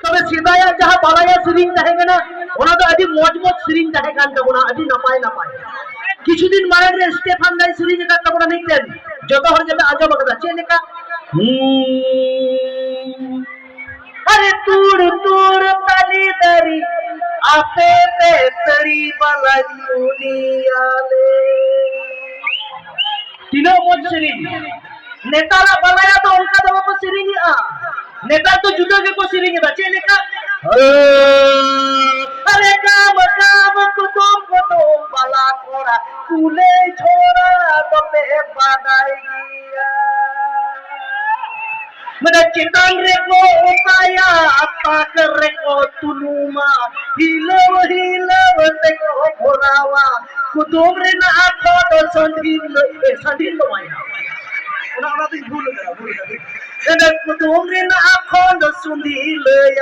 তবে সেদায়া যাহা বালায়া সিরিং তাহে না ওনা তো আদি মজমত সিরিং তাহে কান তাবনা আদি নাপায় নাপায় কিছুদিন মায়ের রে স্টেফান দাই সিরিং কান তাবনা নিতেন যত হর যেটা আজব কথা চে লেখা अरे तूड़ तूड़ ताली दरी आपे पे तरी बाला दुनियाले तीनों मौज सिरिंग नेताला बनाया तो उनका तो वो सिरिंग नेता तो जुड़ो के को सिरिंग बचे लेका अरे काम काम कुतुम बाला कोरा कूले छोरा तो पे बादाई गया Mada citang reko upaya atak reko tunuma hilaw teko borawa kutum rena akho to sandin lo maya ona ona tu bhul gaya kutum rena akho to sundil ya